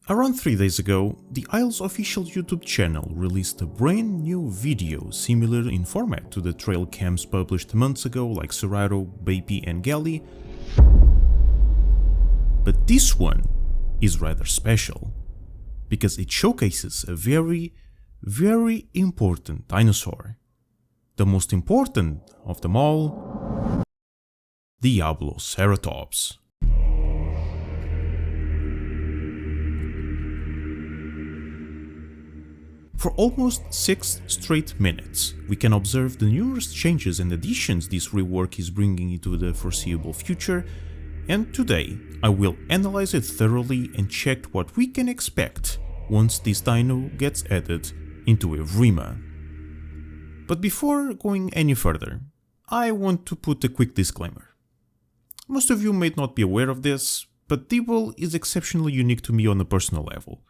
Around 3 days ago, the Isle's official YouTube channel released a brand new video similar in format to the trail cams published months ago like Serraro, Baby and Galley, but this one is rather special, because it showcases a very important dinosaur. The most important of them all, Diabloceratops. For almost 6 straight minutes, we can observe the numerous changes and additions this rework is bringing into the foreseeable future, and today I will analyze it thoroughly and check what we can expect once this dino gets added into Evrima. But before going any further, I want to put a quick disclaimer. Most of you may not be aware of this, but Dibble is exceptionally unique to me on a personal level.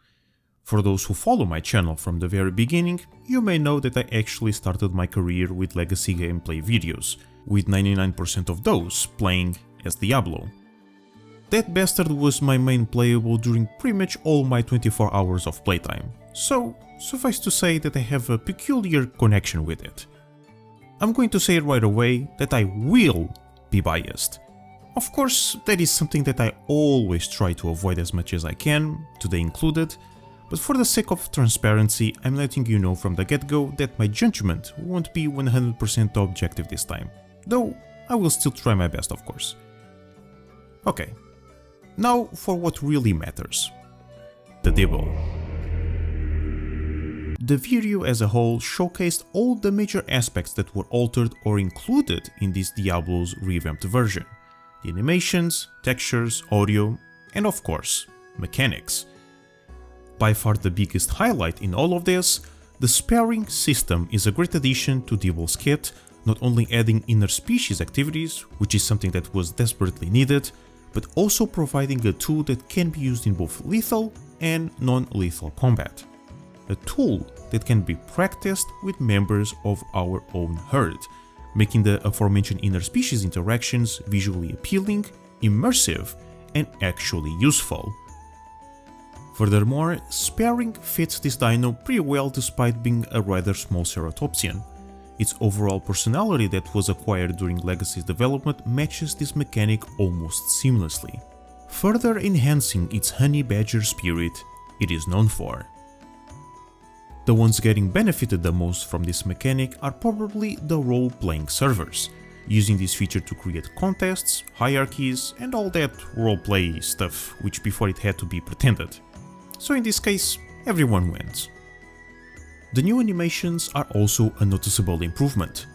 For those who follow my channel from the very beginning, you may know that I actually started my career with legacy gameplay videos, with 99% of those playing as Diablo. That bastard was my main playable during pretty much all my 24 hours of playtime, so suffice to say that I have a peculiar connection with it. I'm going to say right away that I will be biased. Of course, that is something that I always try to avoid as much as I can, today included, but for the sake of transparency, I'm letting you know from the get-go that my judgment won't be 100% objective this time, though I will still try my best, of course. Okay, now for what really matters. The Dibble. The video as a whole showcased all the major aspects that were altered or included in this Diablo's revamped version. The animations, textures, audio, and of course, mechanics. By far the biggest highlight in all of this, the sparring system is a great addition to Dibble's kit, not only adding inner species activities, which is something that was desperately needed, but also providing a tool that can be used in both lethal and non-lethal combat. A tool that can be practiced with members of our own herd, making the aforementioned inner species interactions visually appealing, immersive, and actually useful. Furthermore, sparring fits this dino pretty well despite being a rather small ceratopsian. Its overall personality that was acquired during Legacy's development matches this mechanic almost seamlessly, further enhancing its honey badger spirit it is known for. The ones getting benefited the most from this mechanic are probably the role-playing servers, using this feature to create contests, hierarchies, and all that roleplay stuff which before it had to be pretended. So in this case, everyone wins. The new animations are also a noticeable improvement.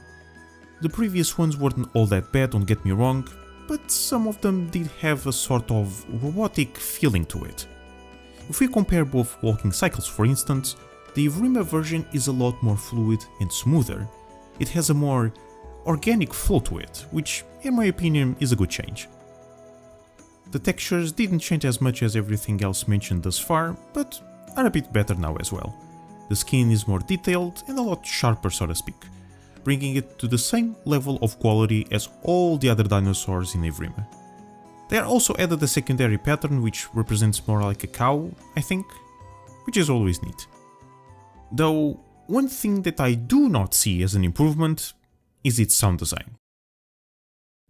The previous ones weren't all that bad, don't get me wrong, but some of them did have a sort of robotic feeling to it. If we compare both walking cycles for instance, the Evrima version is a lot more fluid and smoother. It has a more organic flow to it, which in my opinion is a good change. The textures didn't change as much as everything else mentioned thus far, but are a bit better now as well. The skin is more detailed and a lot sharper, so to speak, bringing it to the same level of quality as all the other dinosaurs in Evrima. They are also added a secondary pattern which represents more like a cow, I think, which is always neat. Though, one thing that I do not see as an improvement is its sound design.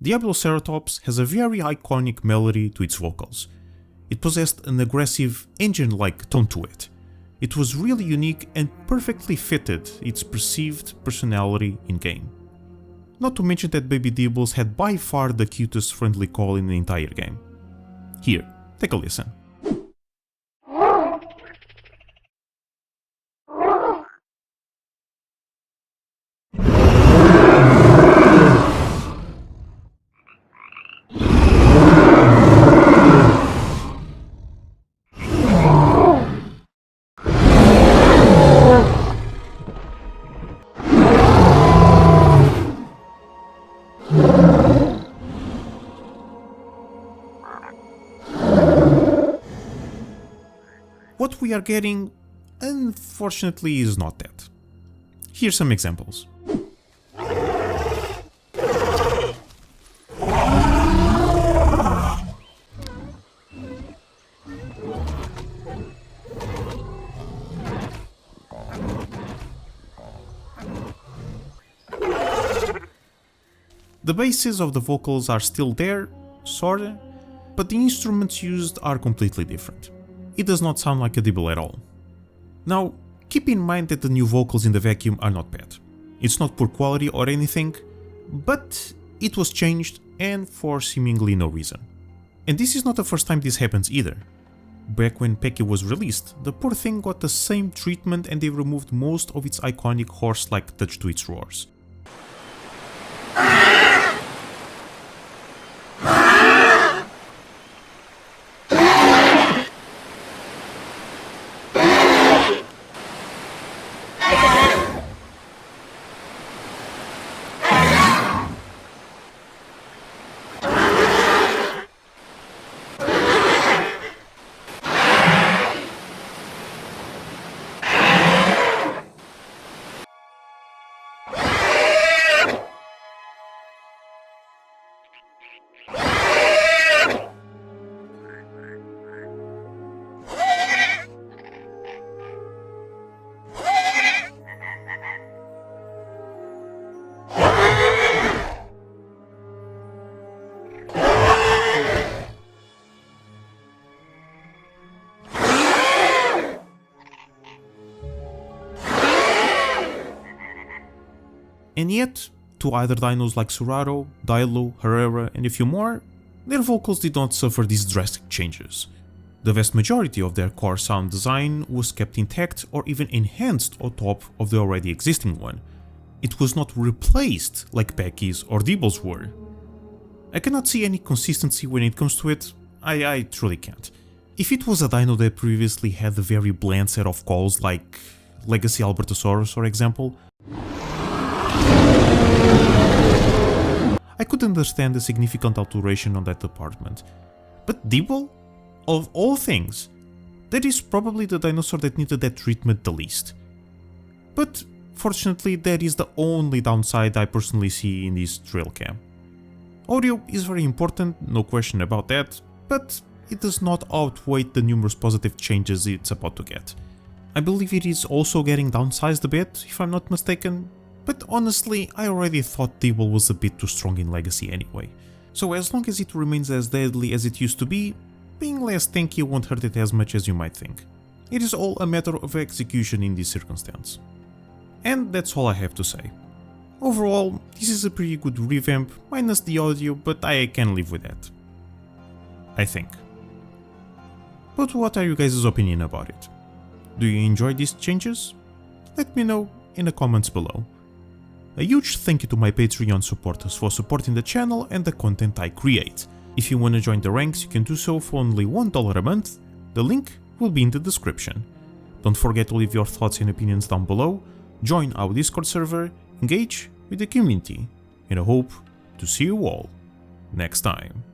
Diabloceratops has a very iconic melody to its vocals. It possessed an aggressive, engine-like tone to it. It was really unique and perfectly fitted its perceived personality in-game. Not to mention that Baby Dibbles had by far the cutest friendly call in the entire game. Here, take a listen. What we are getting, unfortunately, is not that. Here's some examples. The bases of the vocals are still there, sorta, but the instruments used are completely different. It does not sound like a Diablo at all. Now, keep in mind that the new vocals in the vacuum are not bad. It's not poor quality or anything, but it was changed and for seemingly no reason. And this is not the first time this happens either. Back when Pecky was released, the poor thing got the same treatment and they removed most of its iconic horse-like touch to its roars. And yet, to other dinos like Suraro, Dilo, Herrera and a few more, their vocals did not suffer these drastic changes. The vast majority of their core sound design was kept intact or even enhanced on top of the already existing one. It was not replaced like Pecky's or Diablo's were. I cannot see any consistency when it comes to it, I truly can't. If it was a dino that previously had a very bland set of calls like Legacy Albertosaurus for example, I could understand a significant alteration on that department. But Diablo? Of all things, that is probably the dinosaur that needed that treatment the least. But fortunately that is the only downside I personally see in this trail cam. Audio is very important, no question about that, but it does not outweigh the numerous positive changes it's about to get. I believe it is also getting downsized a bit, if I'm not mistaken, but honestly I already thought Diablo was a bit too strong in Legacy anyway. So as long as it remains as deadly as it used to be, being less tanky won't hurt it as much as you might think. It is all a matter of execution in this circumstance. And that's all I have to say. Overall, this is a pretty good revamp, minus the audio, but I can live with that. I think. But what are you guys' opinion about it? Do you enjoy these changes? Let me know in the comments below. A huge thank you to my Patreon supporters for supporting the channel and the content I create. If you wanna join the ranks, you can do so for only $1 a month, the link will be in the description. Don't forget to leave your thoughts and opinions down below, join our Discord server, engage with the community, and I hope to see you all next time.